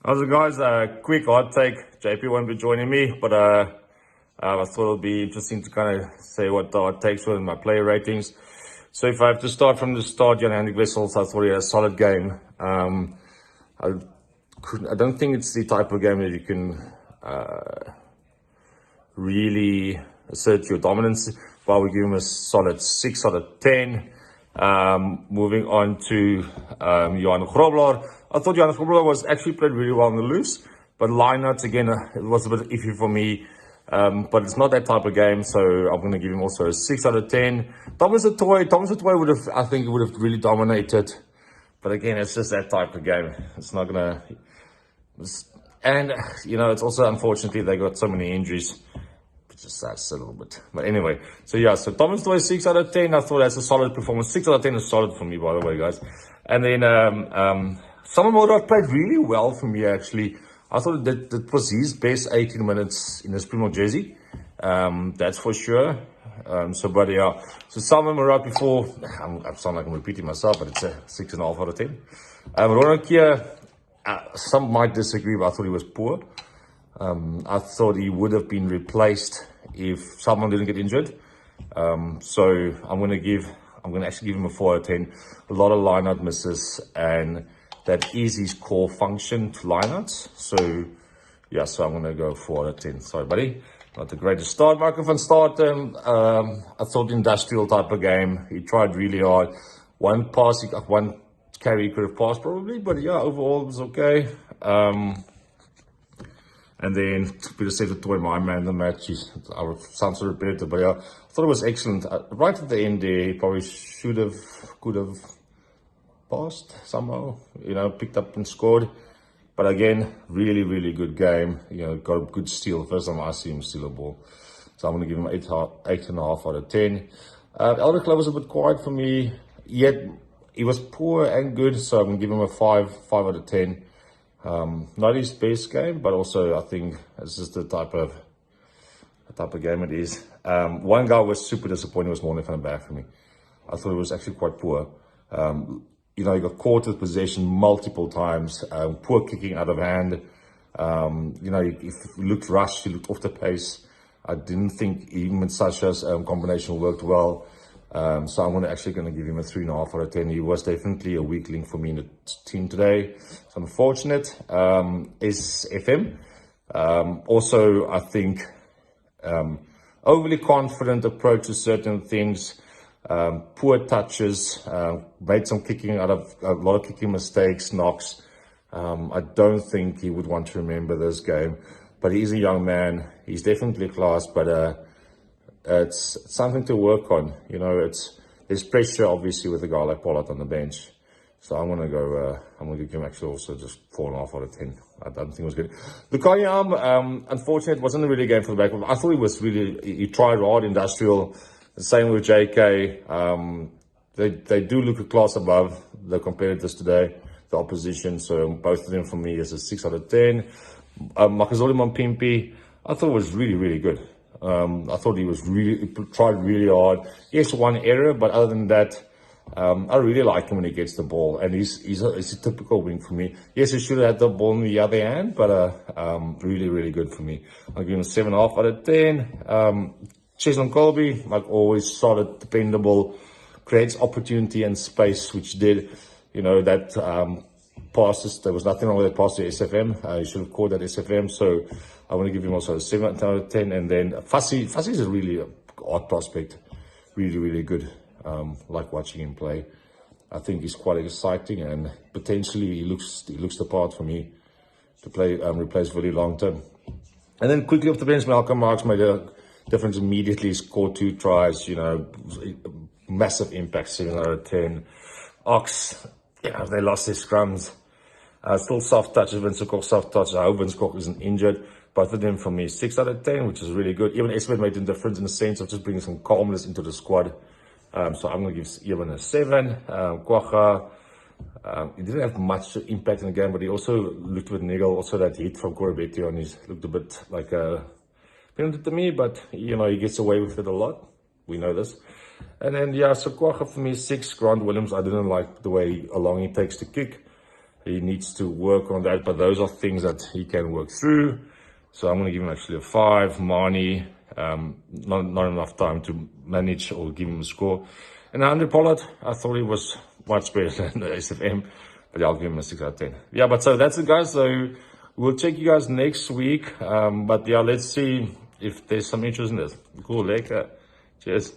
How's it, guys? Quick hot take. JP won't be joining me, but I thought it'll be interesting to kind of say what the hot takes were in my player ratings. So if I have to start from the start, Jan Hendrik Wessels, I thought he had a solid game. I don't think it's the type of game that you can really assert your dominance, but we give him a solid 6 out of 10. Moving on to Johan Grobler. I thought Johan Grobler was actually played really well on the loose, but lineouts again, it was a bit iffy for me. But it's not that type of game, so I'm going to give him also a 6 out of 10. Thomas Atoy would have, I think, would have really dominated. But again, it's just that type of game. It's not going to... And, it's also, unfortunately, they got so many injuries. It just sucks a little bit. But anyway, so Thomas Atoy, 6 out of 10. I thought that's a solid performance. 6 out of 10 is solid for me, by the way, guys. And then Simon Mulder played really well for me, actually. I thought that was his best 18 minutes in the Springbok jersey. That's for sure. So Simon Murat before, I sound like I'm repeating myself, but it's a 6.5 out of 10. Ronald Keir, some might disagree, but I thought he was poor. I thought he would have been replaced if someone didn't get injured. So I'm going to actually give him a 4 out of 10. A lot of line-out misses, and that is his core function to lineouts. So I'm going to go 4 out of 10. Sorry, buddy. Not the greatest start. Michael van Staden, I thought industrial type of game. He tried really hard. One carry he could have passed probably, but overall it was okay. And then Peter said to Toy, my man, the match. I sound so repetitive, but I thought it was excellent. Right at the end there, he probably could have passed somehow, picked up and scored. But again, really, really good game. Got a good steal. First time I see him steal a ball. So I'm going to give him 8.5 out of 10. Elder Club was a bit quiet for me, yet he was poor and good. So I'm going to give him a 5 out of 10. Not his best game, but also I think it's just the type of game it is. One guy was super disappointing, was Morne van der Berg for me. I thought it was actually quite poor. He got caught with possession multiple times, poor kicking out of hand. He looked rushed, he looked off the pace. I didn't think even with Sasha's combination worked well. So I'm actually going to give him a 3.5 out of 10. He was definitely a weak link for me in the team today. It's unfortunate. Is FM. Also, I think overly confident approach to certain things. Poor touches, made some kicking out of a lot of kicking mistakes, knocks. I don't think he would want to remember this game, but he's a young man. He's definitely class, but it's something to work on. There's pressure obviously with a guy like Pollard on the bench. So I'm gonna give him actually also just 4.5 out of 10. I don't think it was good. Lukoyam, unfortunately, it wasn't a really game for the back. I thought he tried hard, industrial. The same with JK. They do look a class above the competitors today, the opposition. So both of them for me is a 6 out of 10. Makazole Mampimpi, I thought was really, really good. I thought he tried really hard. Yes, one error, but other than that, I really like him when he gets the ball, and he's a typical wing for me. Yes, he should have had the ball in the other hand, but really, really good for me. I'll give him a 7.5 out of 10. Cheslin Colby, like always, solid, dependable, creates opportunity and space, which did, that passes. There was nothing wrong with that pass to SFM. He should have caught that SFM. So I want to give him also a 7 out of 10. And then Fussy is a really odd prospect, really, really good. Like watching him play. I think he's quite exciting, and potentially he looks the part for me to play replace Willie long term. And then quickly off the bench, Malcolm Marks made a difference immediately. Scored 2 tries. Massive impact. 7 out of 10. Ox, they lost their scrums. Still soft touches. Winskok soft touch. I hope Winskok isn't injured. Both of them for me 6 out of 10, which is really good. Even Esmet made a difference in the sense of just bringing some calmness into the squad. So I'm going to give Ewan a 7. Kwacha, he didn't have much impact in the game, but he also looked with Nigel. Also that hit from Corbett on his looked a bit like a penalty to me, but he gets away with it a lot. We know this. And then so Kwacha for me 6. Grant Williams, I didn't like the way how long he takes to kick. He needs to work on that, but those are things that he can work through. So I'm going to give him actually a 5. Marnie, not enough time to manage or give him a score. And Andre Pollard, I thought he was much better than the SFM, but I'll give him a 6 out of 10. Yeah, but so that's it, guys. So we'll check you guys next week. But yeah, let's see if there's some interest in this. Cool, like, cheers.